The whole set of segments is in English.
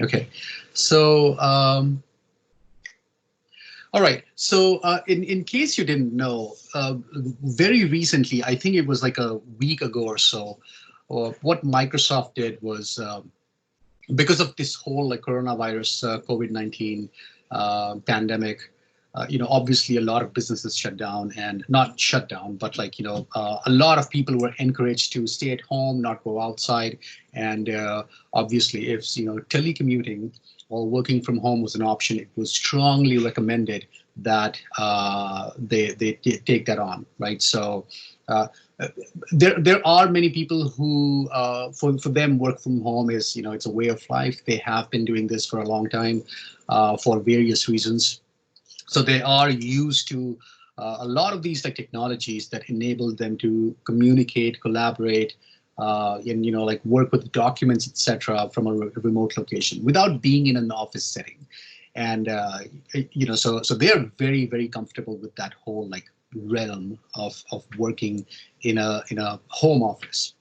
Okay, so all right. So in case you didn't know, very recently, I think it was like a week ago or so, what Microsoft did was because of this whole like coronavirus, COVID-19 pandemic. Obviously, a lot of businesses shut down, and not shut down, but like a lot of people were encouraged to stay at home, not go outside, and obviously, if telecommuting or working from home was an option, it was strongly recommended that they take that on, right? So. Uh, there are many people who for them work from home is it's a way of life. They have been doing this for a long time for various reasons, so they are used to a lot of these like technologies that enable them to communicate, collaborate, and like work with documents, etc., from a remote location without being in an office setting. And so they are very, very comfortable with that whole like realm of working in a home office.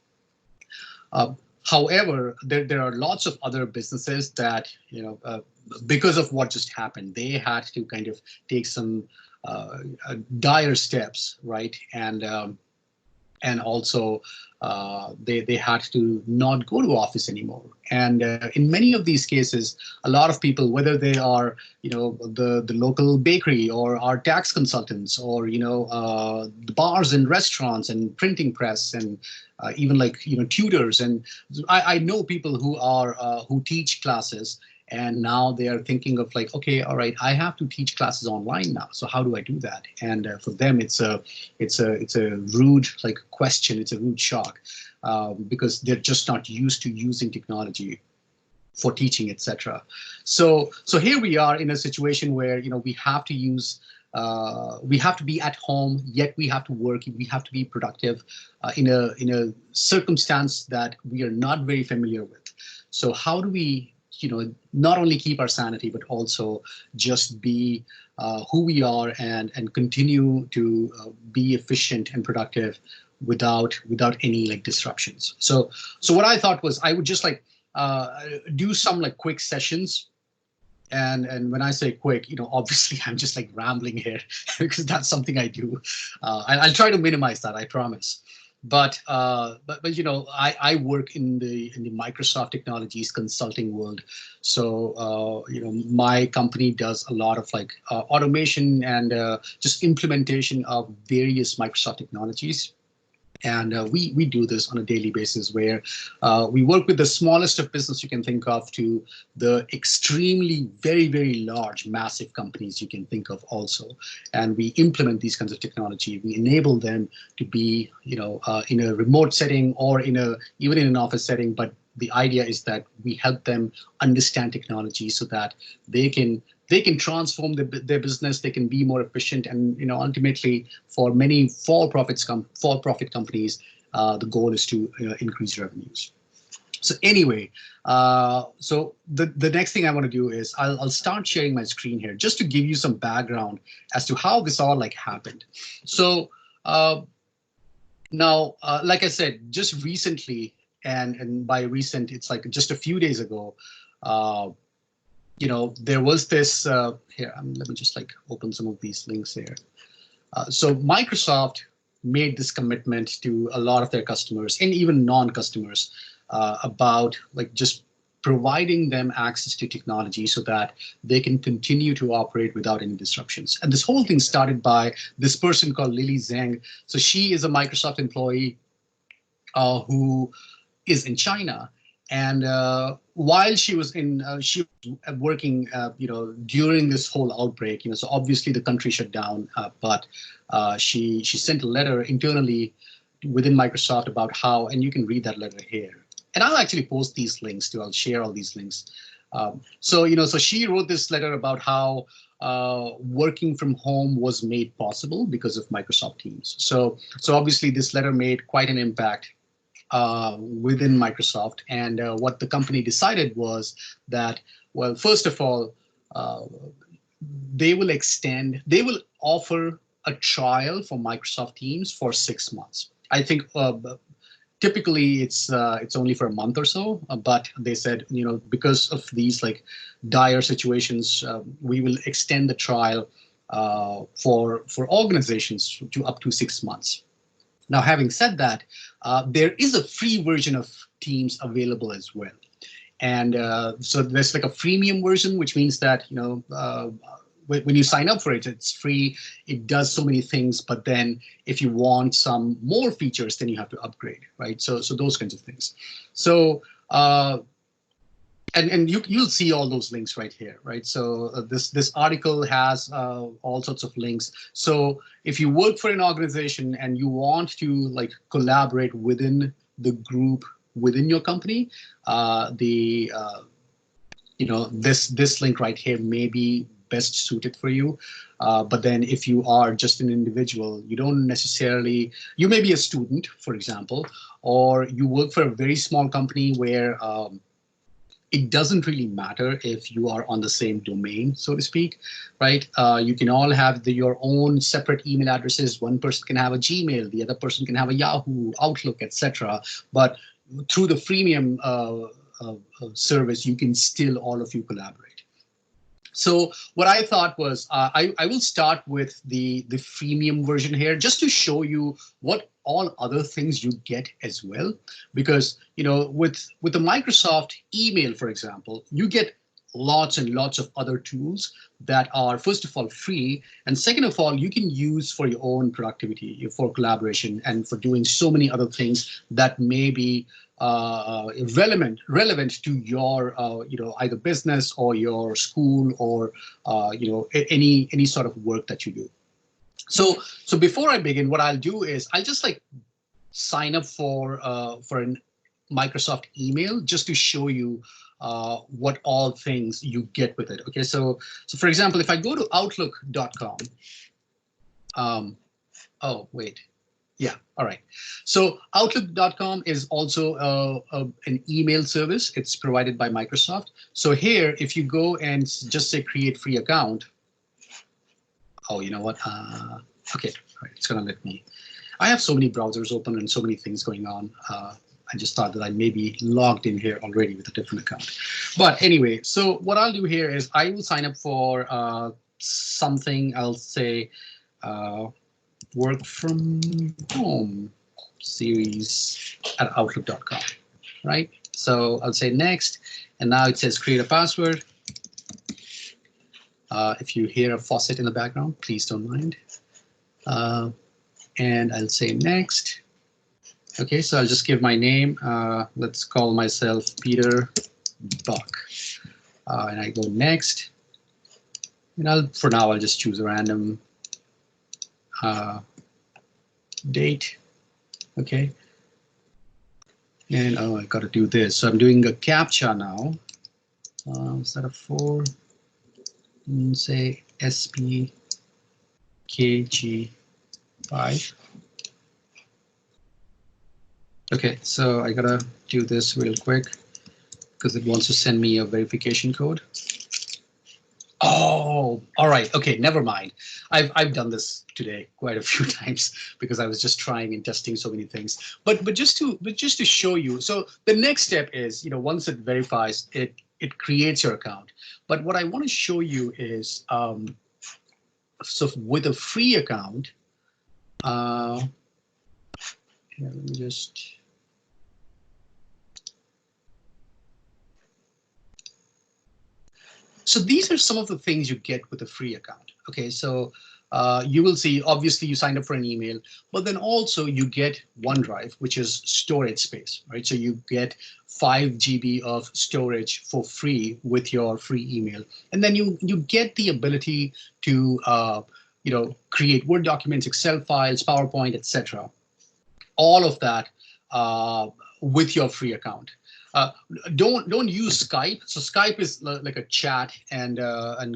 uh, However, there are lots of other businesses that because of what just happened, they had to kind of take some dire steps, right? And also they had to not go to office anymore. And in many of these cases, a lot of people, whether they are the local bakery or our tax consultants, or the bars and restaurants and printing press, and even like tutors, and I know people who are who teach classes, and now they are thinking of like, okay, all right, I have to teach classes online now, so how do I do that? And for them, it's a rude like question, it's a rude shock, because they're just not used to using technology for teaching, etc. So here we are in a situation where we have to use we have to be at home, yet we have to work, we have to be productive in a circumstance that we are not very familiar with. So how do we not only keep our sanity, but also just be who we are, and continue to be efficient and productive without any like disruptions. So what I thought was I would just like do some like quick sessions. And when I say quick, obviously I'm just like rambling here because that's something I do. I'll try to minimize that, I promise. But I work in the Microsoft Technologies consulting world. So my company does a lot of like automation and just implementation of various Microsoft technologies. And we do this on a daily basis, where we work with the smallest of business you can think of to the extremely very, very large, massive companies you can think of also. And we implement these kinds of technology. We enable them to be, in a remote setting, or even in an office setting. But the idea is that we help them understand technology so that they can transform their business, they can be more efficient, and ultimately, for many for-profit companies, the goal is to increase revenues. So anyway, so the next thing I want to do is I'll start sharing my screen here just to give you some background as to how this all like happened. So now, like I said, just recently, and by recent, it's like just a few days ago. Uh, there was this here. Let me just like open some of these links here. So Microsoft made this commitment to a lot of their customers, and even non-customers, about like just providing them access to technology so that they can continue to operate without any disruptions. And this whole thing started by this person called Lily Zhang. So she is a Microsoft employee who is in China. And while she was working, during this whole outbreak, so obviously the country shut down, but she sent a letter internally within Microsoft about how, and you can read that letter here. And I'll actually post these links too. I'll share all these links. So she wrote this letter about how working from home was made possible because of Microsoft Teams. So obviously this letter made quite an impact within Microsoft. And what the company decided was that, well, first of all, uh, they will offer a trial for Microsoft Teams for 6 months. I think typically it's only for a month or so, but they said, because of these like dire situations, we will extend the trial for organizations to up to 6 months. Now, having said that, there is a free version of Teams available as well. And so there's like a freemium version, which means that, when you sign up for it, it's free. It does so many things, but then if you want some more features, then you have to upgrade, right? So those kinds of things. So and you'll see all those links right here, right? So this article has all sorts of links. So if you work for an organization and you want to like collaborate within the group within your company, this link right here may be best suited for you. But then if you are just an individual, you don't necessarily, you may be a student, for example, or you work for a very small company where it doesn't really matter if you are on the same domain, so to speak, right? You can all have your own separate email addresses. One person can have a Gmail, the other person can have a Yahoo, Outlook, etc. But through the freemium service, you can still all of you collaborate. So what I thought was I will start with the freemium version here just to show you what all other things you get as well. Because, with the Microsoft email, for example, you get lots and lots of other tools that are, first of all, free. And second of all, you can use for your own productivity, for collaboration, and for doing so many other things that may be relevant to your either business or your school or any sort of work that you do. So before I begin, what I'll do is I'll just like sign up for an Microsoft email just to show you what all things you get with it. Okay, so for example, if I go to outlook.com, oh wait. Yeah, all right. So Outlook.com is also an email service. It's provided by Microsoft. So here, if you go and just say create free account, oh, you know what? Okay, all right, it's gonna let me. I have so many browsers open and so many things going on. I just thought that I may be logged in here already with a different account. But anyway, so what I'll do here is I will sign up for something. I'll say work from home series at outlook.com, right? So I'll say next, and now it says create a password. If you hear a faucet in the background, please don't mind. And I'll say next. Okay, so I'll just give my name. Let's call myself Peter Buck. And I go next. And for now, I'll just choose a random date. Okay. And I got to do this. So I'm doing a CAPTCHA now. Is that a 4? And say SPKG5. Okay, so I gotta do this real quick because it wants to send me a verification code. Oh, all right. Okay, never mind. I've done this today quite a few times because I was just trying and testing so many things. But just to show you, so the next step is, once it verifies, it creates your account. But what I want to show you is, so with a free account, here, let me just. So these are some of the things you get with a free account. Okay, so you will see, obviously you signed up for an email, but then also you get OneDrive, which is storage space, right? So you get 5 GB of storage for free with your free email. And then you get the ability to, create Word documents, Excel files, PowerPoint, etc. All of that with your free account. Don't use Skype. So Skype is like a chat and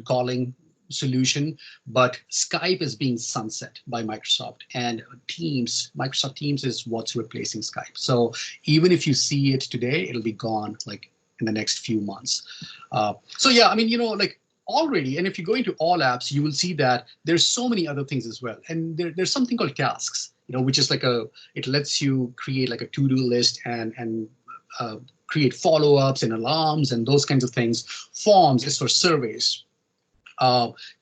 calling solution, but Skype is being sunset by Microsoft, and Microsoft Teams is what's replacing Skype. So even if you see it today, it'll be gone like in the next few months. So yeah, I mean, like already, and if you go into all apps, you will see that there's so many other things as well. And there's something called tasks. which is like it lets you create like a to-do list and create follow-ups and alarms and those kinds of things. Forms is for surveys.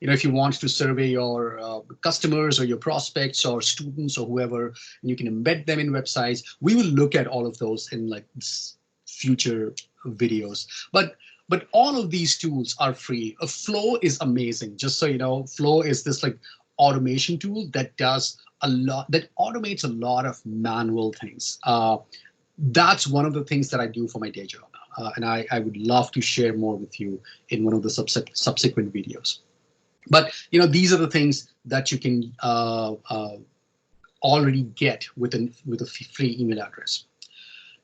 If you want to survey your customers or your prospects or students or whoever, and you can embed them in websites. We will look at all of those in like future videos. But all of these tools are free. Flow is amazing. Just so you know, Flow is this like automation tool that does a lot, that automates a lot of manual things. That's one of the things that I do for my day job. And I would love to share more with you in one of the subsequent videos. But these are the things that you can already get with a free email address.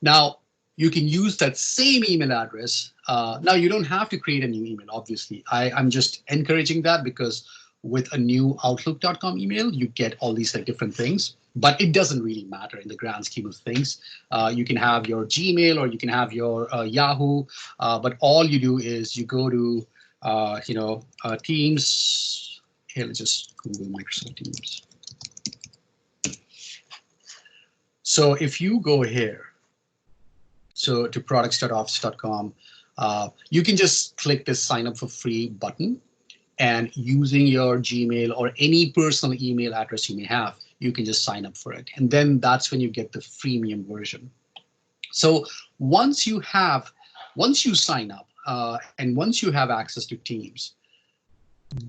Now you can use that same email address. Now you don't have to create a new email. Obviously, I'm just encouraging that because with a new Outlook.com email, you get all these like different things. But it doesn't really matter in the grand scheme of things. You can have your Gmail or you can have your Yahoo, but all you do is you go to, Teams. Here, let's just Google Microsoft Teams. So if you go here, so to products.office.com, you can just click this sign up for free button, and using your Gmail or any personal email address you may have, you can just sign up for it. And then that's when you get the freemium version. So once you sign up and once you have access to Teams,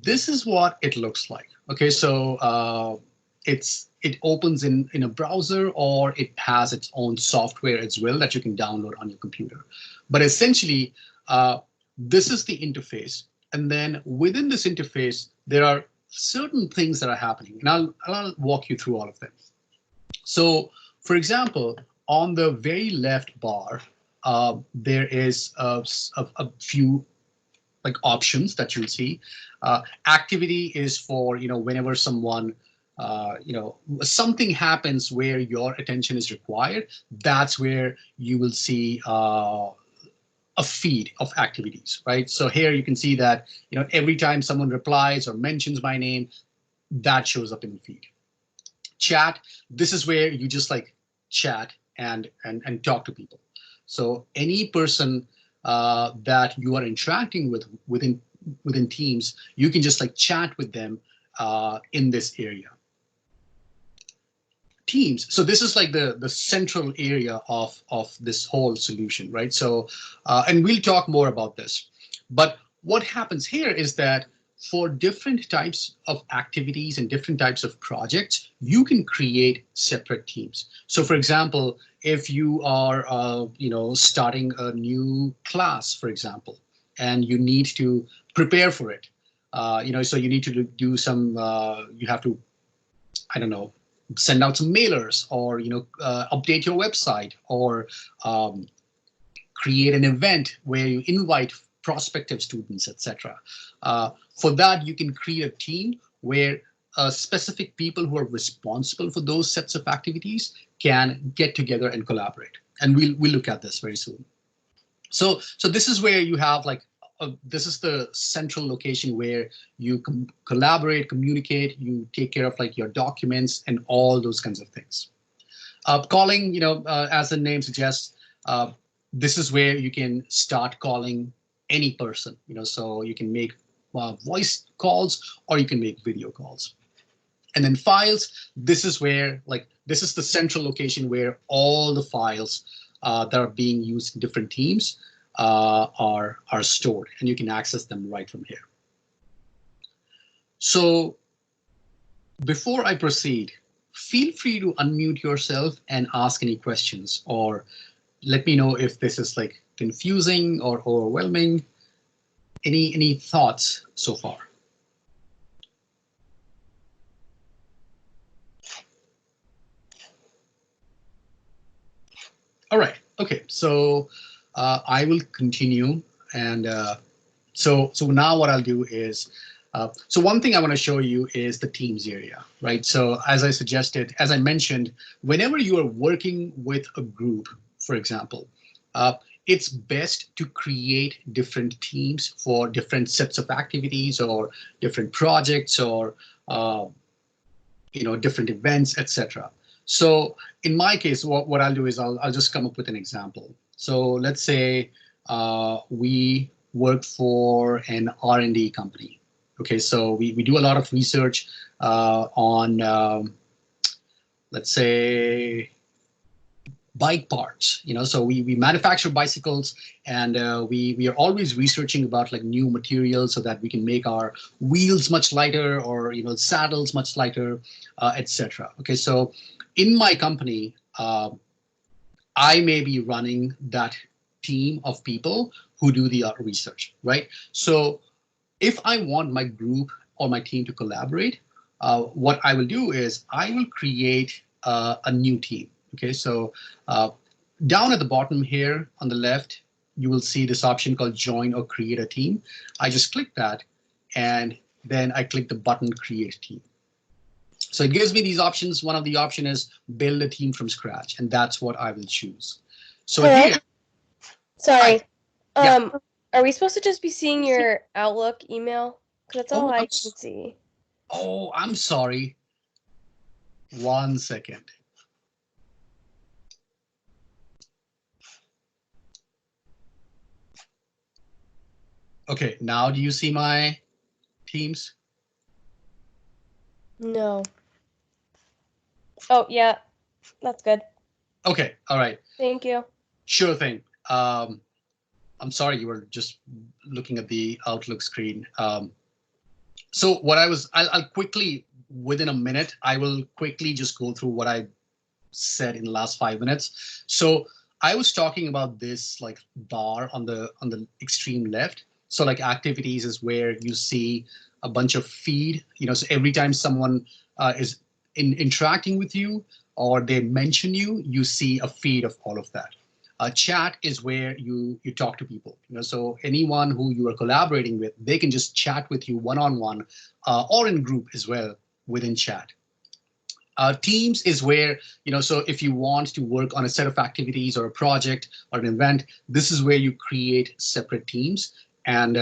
this is what it looks like. Okay, so it opens in a browser, or it has its own software as well that you can download on your computer. But essentially, this is the interface. And then within this interface, there are certain things that are happening, and I'll walk you through all of them. So, for example, on the very left bar, there is a few like options that you'll see. Activity is for whenever someone something happens where your attention is required. That's where you will see a feed of activities, right? So here you can see that every time someone replies or mentions my name, that shows up in the feed. Chat, this is where you just like chat and talk to people. So any person that you are interacting with within Teams, you can just like chat with them in this area. Teams. So this is like the central area of this whole solution, right? So, and we'll talk more about this. But what happens here is that for different types of activities and different types of projects, you can create separate teams. So, for example, if you are, starting a new class, for example, and you need to prepare for it, so you need to do some, you have to, I don't know, send out some mailers, or update your website, or create an event where you invite prospective students, etc. For that, you can create a team where specific people who are responsible for those sets of activities can get together and collaborate. And we'll look at this very soon. So this is where you have like this is the central location where you collaborate, communicate, you take care of like your documents and all those kinds of things. Calling, as the name suggests, this is where you can start calling any person, so you can make voice calls or you can make video calls. And then files, this is where this is the central location where all the files that are being used in different teams are stored, and you can access them right from here. So before I proceed, feel free to unmute yourself and ask any questions, or let me know if this is like confusing or overwhelming. Any thoughts so far? All right. Okay. So I will continue, and so now what I'll do is, so one thing I want to show you is the Teams area, right? So as I mentioned, whenever you are working with a group, for example, it's best to create different teams for different sets of activities or different projects or different events, etc. So in my case, what I'll do is I'll just come up with an example. So let's say we work for an R&D company. Okay, so we do a lot of research on, let's say, bike parts. So we manufacture bicycles, and we are always researching about like new materials so that we can make our wheels much lighter, or saddles much lighter, etc. Okay, so in my company, I may be running that team of people who do the research, right? So if I want my group or my team to collaborate, what I will do is I will create a new team. Okay, so down at the bottom here on the left, you will see this option called join or create a team. I just click that, and then I click the button create team. So it gives me these options. One of the option is build a team from scratch, and that's what I will choose. So Hello? here, Sorry. Yeah. Are we supposed to just be seeing your Outlook email? Because that's all I can see. Oh, I'm sorry. 1 second. Okay, now do you see my Teams? No. Oh, yeah. That's good. Okay, all right. Thank you. Sure thing. I'm sorry you were just looking at the Outlook screen. So what I'll quickly, within a minute, I will quickly just go through what I said in the last 5 minutes. So I was talking about this like bar on the extreme left. So like activities is where you see a bunch of feed. So every time someone is interacting with you or they mention you, you see a feed of all of that. Chat is where you talk to people. So anyone who you are collaborating with, they can just chat with you one-on-one or in group as well within chat. Teams is where, so if you want to work on a set of activities or a project or an event, this is where you create separate teams and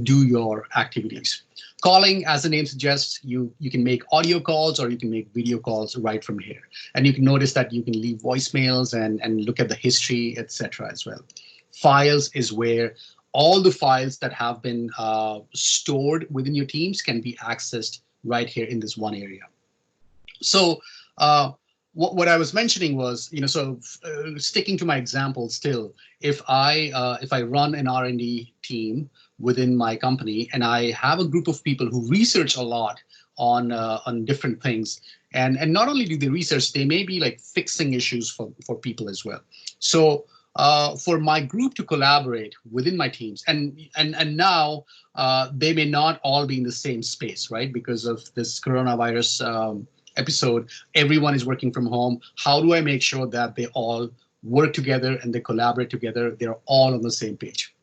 do your activities. Calling, as the name suggests, you can make audio calls or you can make video calls right from here. And you can notice that you can leave voicemails and look at the history, etc. as well. Files is where all the files that have been stored within your teams can be accessed right here in this one area. So what I was mentioning was, sticking to my example still, if I run an R&D team within my company and I have a group of people who research a lot on different things, and not only do they research, they may be like fixing issues for people as well. So for my group to collaborate within my teams, and now they may not all be in the same space, right? Because of this coronavirus episode, everyone is working from home. How do I make sure that they all work together and they collaborate together? They're all on the same page.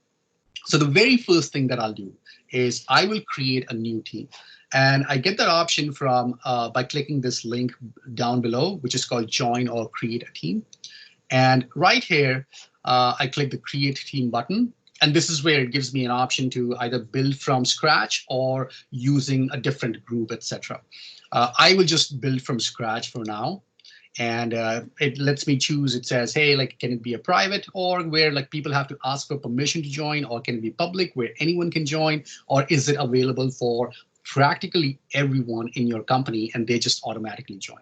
So the very first thing that I'll do is I will create a new team. And I get that option from by clicking this link down below, which is called join or create a team. And right here, I click the create team button. And this is where it gives me an option to either build from scratch or using a different group, etc. I will just build from scratch for now. And it lets me choose. It says, hey, like, can it be a private org where like people have to ask for permission to join, or can it be public where anyone can join, or is it available for practically everyone in your company and they just automatically join?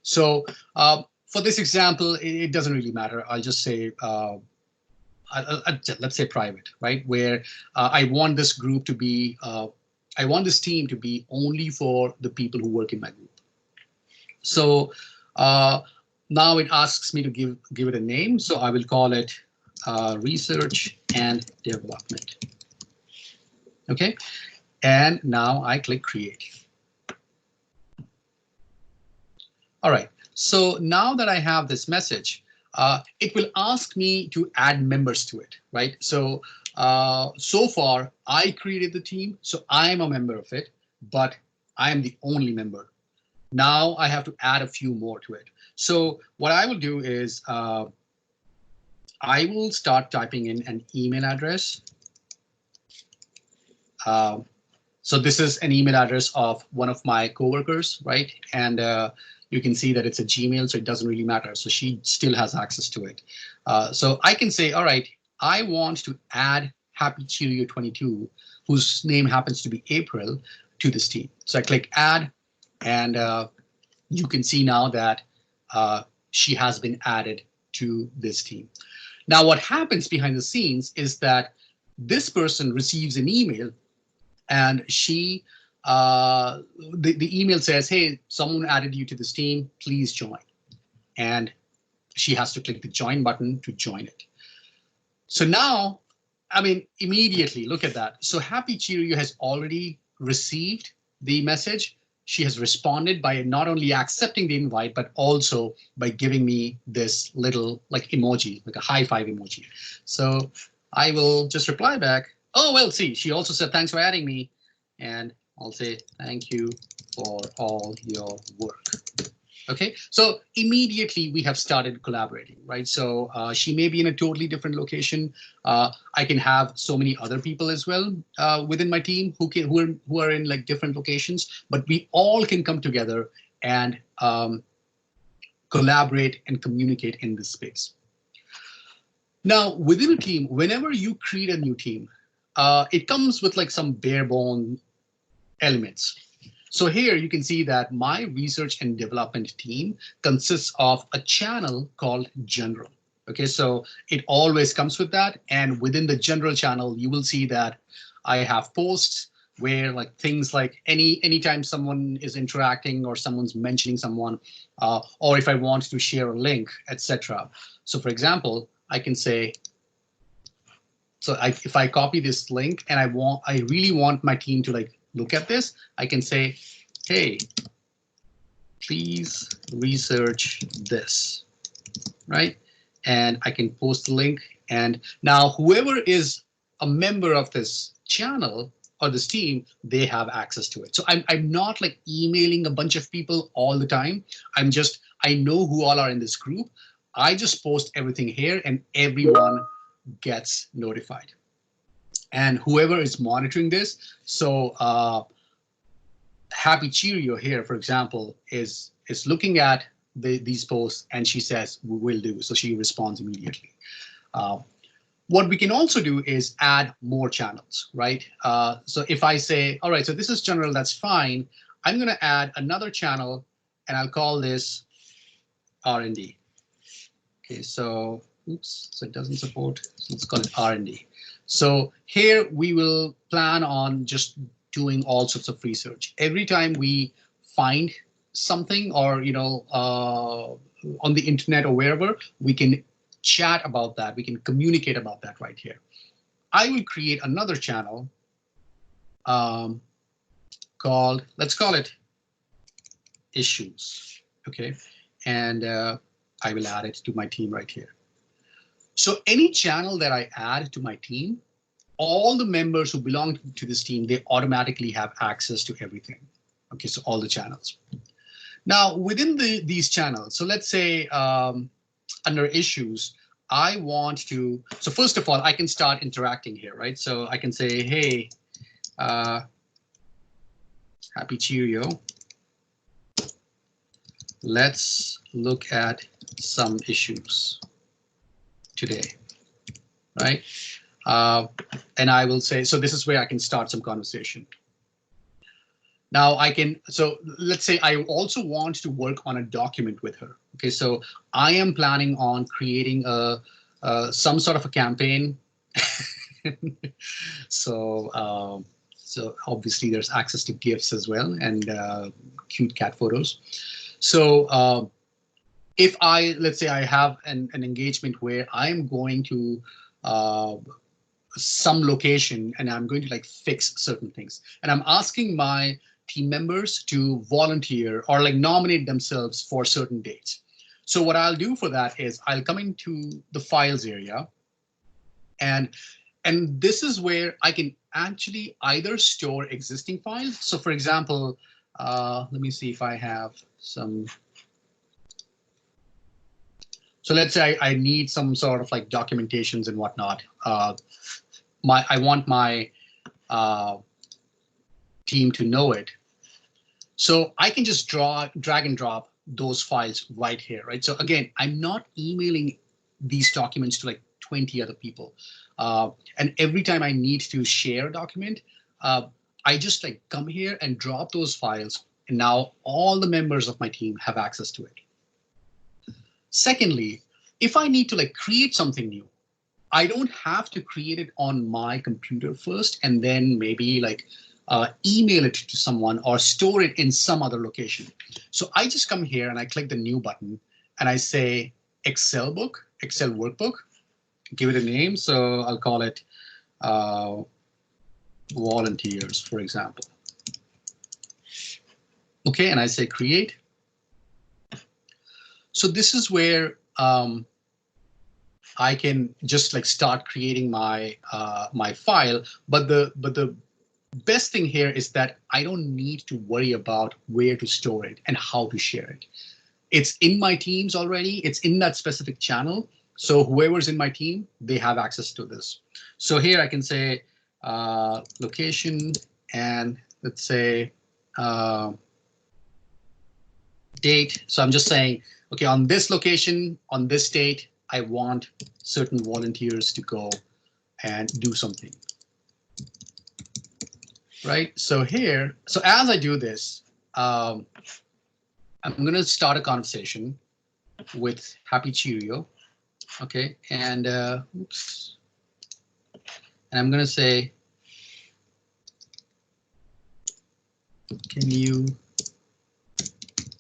So for this example, it doesn't really matter. I'll just say, let's say private, right? Where I want this group to be, I want this team to be only for the people who work in my group. So now it asks me to give it a name. So I will call it research and development. Okay. And now I click create. All right. So now that I have this message, it will ask me to add members to it, right? So so far I created the team, so I'm a member of it, but I am the only member. Now I have to add a few more to it. So what I will do is I will start typing in an email address. So this is an email address of one of my coworkers, right? And You can see that it's a Gmail, so it doesn't really matter. So she still has access to it. So I can say, all right, I want to add Happy Cheerio 22, whose name happens to be April, to this team. So I click add, and you can see now that she has been added to this team. Now, what happens behind the scenes is that this person receives an email, and she the email says, hey, someone added you to this team, please join. And she has to click the join button to join it. So now, I mean, immediately look at that. So Happy Cheerio has already received the message. She has responded by not only accepting the invite, but also by giving me this little like emoji, like a high five emoji. So I will just reply back. Oh, well, see, she also said, thanks for adding me. And I'll say, thank you for all your work. Okay, so immediately we have started collaborating, right? So she may be in a totally different location. I can have so many other people as well within my team who are in like different locations, but we all can come together and collaborate and communicate in this space. Now, within a team, whenever you create a new team, it comes with like some bare bone elements. So here you can see that my research and development team consists of a channel called general. Okay, so it always comes with that. And within the general channel, you will see that I have posts where like things like anytime someone is interacting or someone's mentioning someone, or if I want to share a link, etc. So for example, I can say, so if I copy this link and I really want my team to like look at this, I can say, hey, please research this, right? And I can post the link. And now whoever is a member of this channel or this team, they have access to it. So I'm not like emailing a bunch of people all the time. I know who all are in this group. I just post everything here and everyone gets notified. And whoever is monitoring this, so Happy Cheerio here, for example, is looking at these posts and she says, we will do. So she responds immediately. What we can also do is add more channels, right? So if I say, all right, so this is general, that's fine. I'm going to add another channel and I'll call this R&D. Okay, so oops, so it doesn't support, so let's call it R&D. So here we will plan on just doing all sorts of research. Every time we find something or, on the internet or wherever, we can chat about that. We can communicate about that right here. I will create another channel called, let's call it issues. Okay, and I will add it to my team right here. So any channel that I add to my team, all the members who belong to this team, they automatically have access to everything. Okay, so all the channels. Now within these channels, so let's say under issues, I want to, so first of all, I can start interacting here, right? So I can say, hey, Happy Cheerio, let's look at some issues today, right? And I will say, so this is where I can start some conversation. Now I can, so let's say I also want to work on a document with her. Okay, so I am planning on creating some sort of a campaign. So obviously there's access to GIFs as well and cute cat photos. So if let's say I have an engagement where I'm going to some location and I'm going to like fix certain things, and I'm asking my team members to volunteer or like nominate themselves for certain dates. So what I'll do for that is I'll come into the files area, and this is where I can actually either store existing files. So for example, let me see if I have some. So let's say I need some sort of like documentations and whatnot. I want my team to know it. So I can just drag and drop those files right here, right? So again, I'm not emailing these documents to like 20 other people. And every time I need to share a document, I just like come here and drop those files. And now all the members of my team have access to it. Secondly, if I need to like create something new, I don't have to create it on my computer first and then maybe like email it to someone or store it in some other location. So I just come here and I click the new button and I say Excel workbook, give it a name. So I'll call it volunteers, for example. Okay, and I say create. So this is where I can just like start creating my my file, but the best thing here is that I don't need to worry about where to store it and how to share it. It's in my teams already. It's in that specific channel. So whoever's in my team, they have access to this. So here I can say location and let's say date. So I'm just saying, okay, on this location, on this date, I want certain volunteers to go and do something. Right. So here, so as I do this, I'm going to start a conversation with Happy Cheerio. OK, and oops. And I'm going to say, can you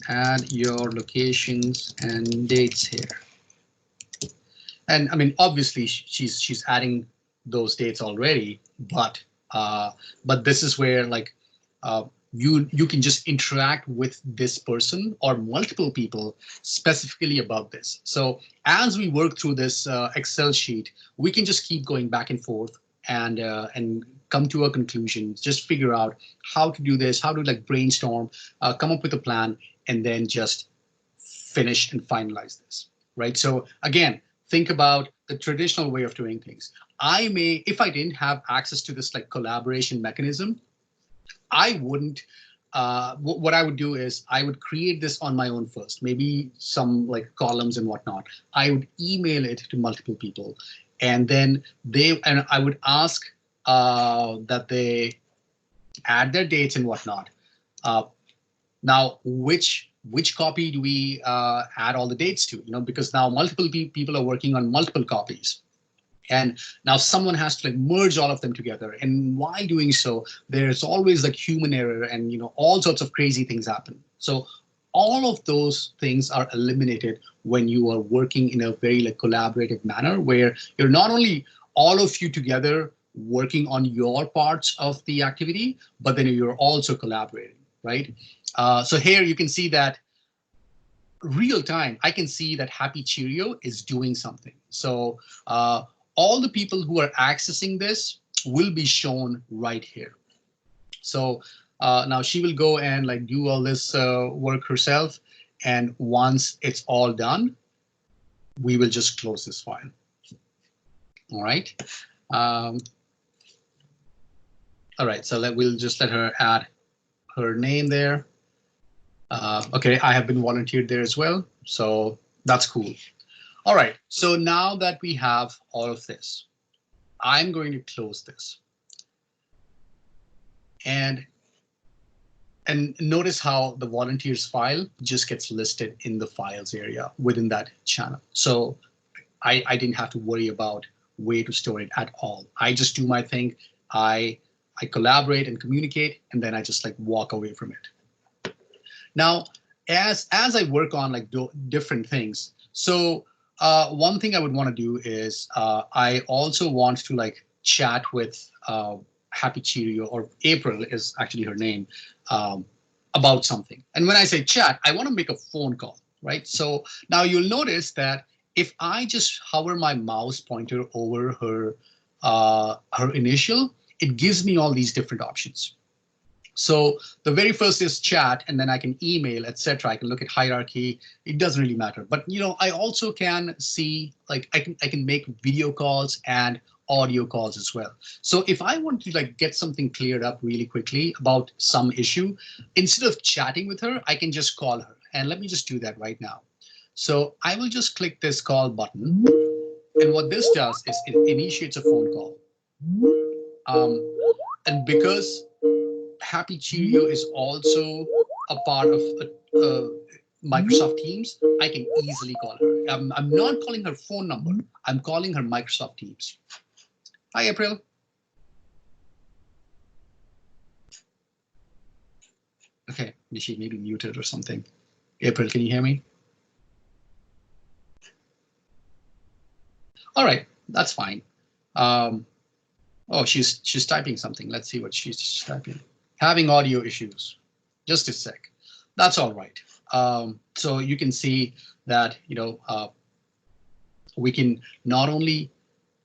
add your locations and dates here? And I mean, obviously, she's adding those dates already, but this is where like you can just interact with this person or multiple people specifically about this. So as we work through this Excel sheet, we can just keep going back and forth and come to a conclusion, just figure out how to do this, how to like brainstorm, come up with a plan, and then just finish and finalize this, right? So again, think about the traditional way of doing things. I may, if I didn't have access to this like collaboration mechanism, I wouldn't, what I would do is I would create this on my own first, maybe some like columns and whatnot. I would email it to multiple people and then I would ask that they add their dates and whatnot. Now, which copy do we add all the dates to? You know, because now multiple people are working on multiple copies. And now someone has to like merge all of them together. And while doing so, there's always like human error and, you know, all sorts of crazy things happen. So all of those things are eliminated when you are working in a very like collaborative manner where you're not only all of you together working on your parts of the activity, but then you're also collaborating, right? So here you can see that real time, I can see that Happy Cheerio is doing something. So all the people who are accessing this will be shown right here. So now she will go and like do all this work herself. And once it's all done, we will just close this file. All right. All right. So we'll just let her add her name there. OK, I have been volunteered there as well. So that's cool. All right, so now that we have all of this, I'm going to close this. And notice how the volunteers file just gets listed in the files area within that channel. So I didn't have to worry about where to store it at all. I just do my thing. I collaborate and communicate, and then I just like walk away from it. Now, as I work on like different things, so one thing I would want to do is I also want to like chat with Happy Cheerio, or April is actually her name, about something. And when I say chat, I want to make a phone call, right? So now you'll notice that if I just hover my mouse pointer over her initial, it gives me all these different options. So the very first is chat, and then I can email, etc. I can look at hierarchy. It doesn't really matter. But you know, I also can see like I can make video calls and audio calls as well. So if I want to like get something cleared up really quickly about some issue, instead of chatting with her, I can just call her. And let me just do that right now. So I will just click this call button. And what this does is it initiates a phone call. And because Happy Cheerio is also a part of Microsoft Teams, I can easily call her. I'm not calling her phone number. I'm calling her Microsoft Teams. Hi, April. Okay, she may be muted or something. April, can you hear me? All right, that's fine. Oh, she's typing something. Let's see what she's typing. Having audio issues. Just a sec. That's all right. So you can see that we can not only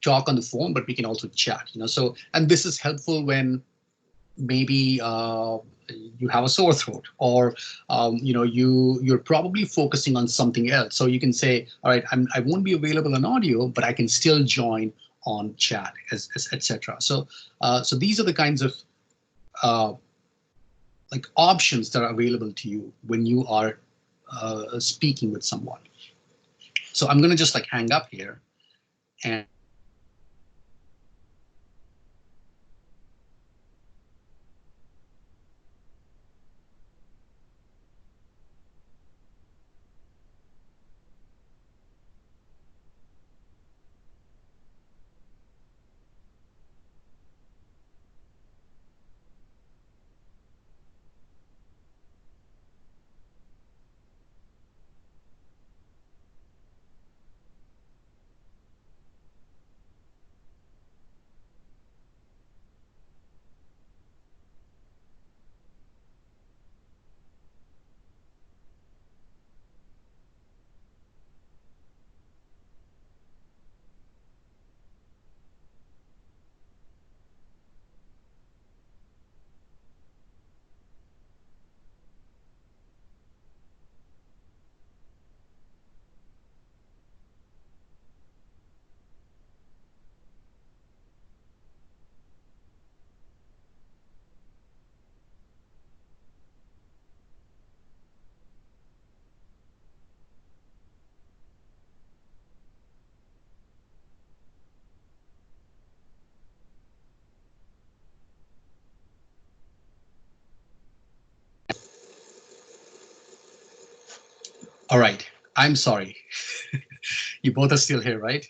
talk on the phone, but we can also chat. So, and this is helpful when maybe you have a sore throat, or you're probably focusing on something else. So you can say, all right, I won't be available on audio, but I can still join on chat, etc. So these are the kinds of like options that are available to you when you are speaking with someone. So I'm going to just like hang up here and all right. I'm sorry. You both are still here, right?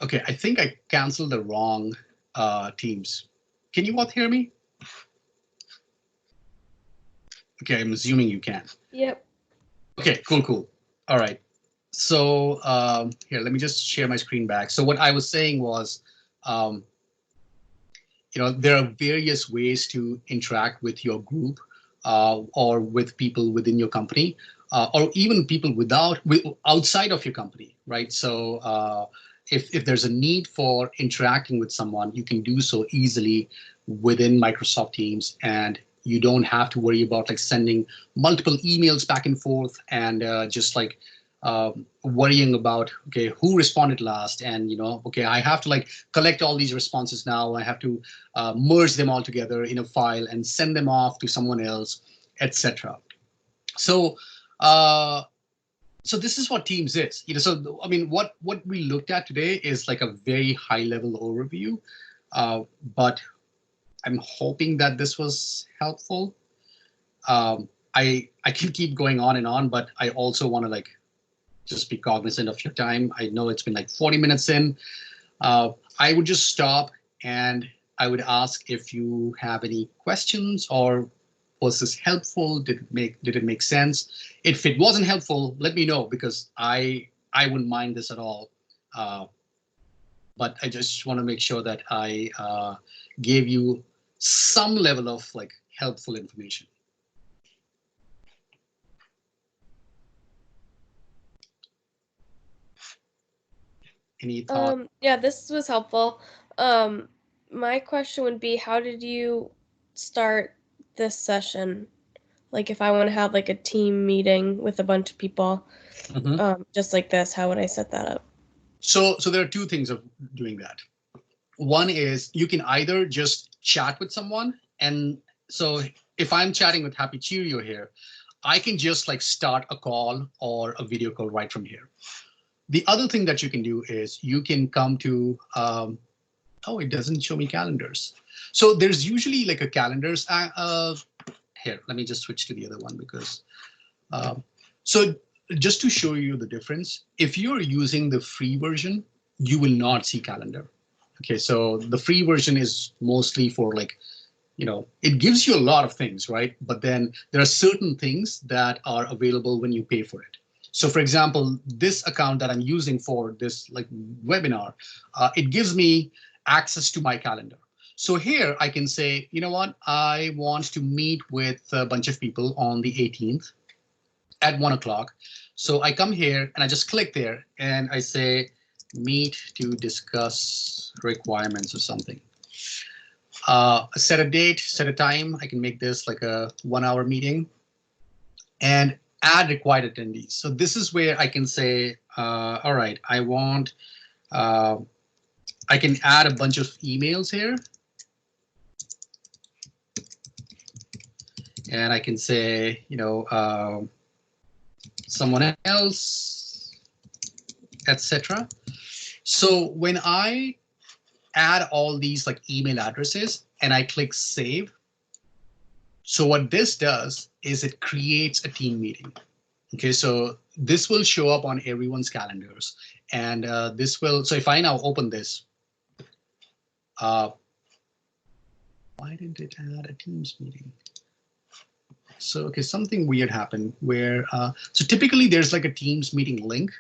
Okay, I think I canceled the wrong Teams. Can you both hear me? Okay, I'm assuming you can. Yep. Okay, cool. All right. So here, let me just share my screen back. So what I was saying was, there are various ways to interact with your group or with people within your company, or even people outside of your company, right? So if there's a need for interacting with someone, you can do so easily within Microsoft Teams, and you don't have to worry about like sending multiple emails back and forth and just like worrying about, okay, who responded last, and okay, I have to like collect all these responses now. I have to merge them all together in a file and send them off to someone else, etc. So so this is what Teams is. So I mean, what we looked at today is like a very high level overview, but I'm hoping that this was helpful. I can keep going on and on, but I also want to like just be cognizant of your time. I know it's been like 40 minutes in. I would just stop and I would ask if you have any questions, or was this helpful? Did it make sense? If it wasn't helpful, let me know, because I wouldn't mind this at all. But I just want to make sure that I gave you some level of like helpful information. Any thoughts? Yeah, this was helpful. My question would be, how did you start this session? Like if I want to have like a team meeting with a bunch of people, just like this, how would I set that up? So there are two things of doing that. One is you can either just chat with someone. And so if I'm chatting with Happy Cheerio here, I can just like start a call or a video call right from here. The other thing that you can do is you can come to, oh, it doesn't show me calendars. So there's usually like a calendars. Here, let me just switch to the other one because, so just to show you the difference, if you're using the free version, you will not see calendar. Okay, so the free version is mostly for like, it gives you a lot of things, right? But then there are certain things that are available when you pay for it. So for example, this account that I'm using for this like webinar, it gives me access to my calendar. So here I can say, you know what, I want to meet with a bunch of people on the 18th at 1 o'clock. So I come here and I just click there and I say, meet to discuss requirements or something. Set a date, set a time. I can make this like a 1 hour meeting and add required attendees. So this is where I can say, all right, I want, I can add a bunch of emails here. And I can say, someone else, etc. So when I add all these like email addresses and I click save, so what this does is it creates a team meeting. Okay, so this will show up on everyone's calendars, and this will. So if I now open this, why didn't it add a Teams meeting? So okay, something weird happened where so typically there's like a Teams meeting link.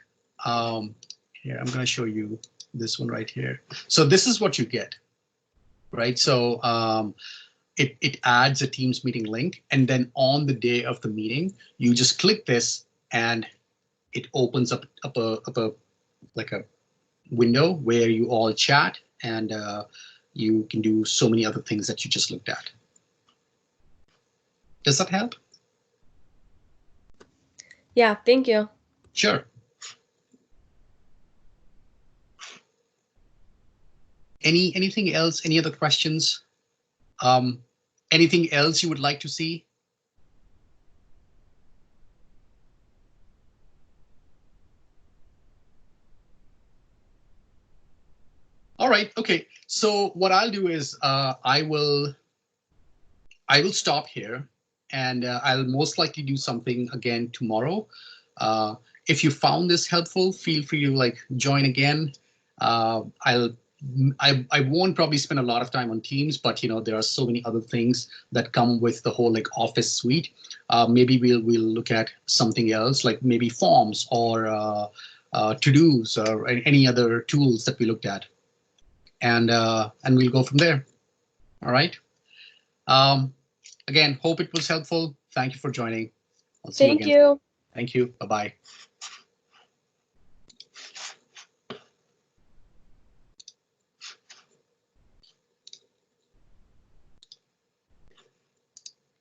Here, I'm going to show you this one right here. So this is what you get, right? So it adds a Teams meeting link, and then on the day of the meeting, you just click this, and it opens up a like a window where you all chat, and you can do so many other things that you just looked at. Does that help? Yeah, thank you. Sure. Anything else? Any other questions? Anything else you would like to see? All right. Okay. So what I'll do is I will stop here, and I'll most likely do something again tomorrow. If you found this helpful, feel free to like join again. I won't probably spend a lot of time on Teams, but there are so many other things that come with the whole like Office suite. Maybe we'll look at something else, like maybe forms or to-dos or any other tools that we looked at, and we'll go from there. All right. Again, hope it was helpful. Thank you for joining. I'll see you again. Thank you. Thank you. Bye-bye.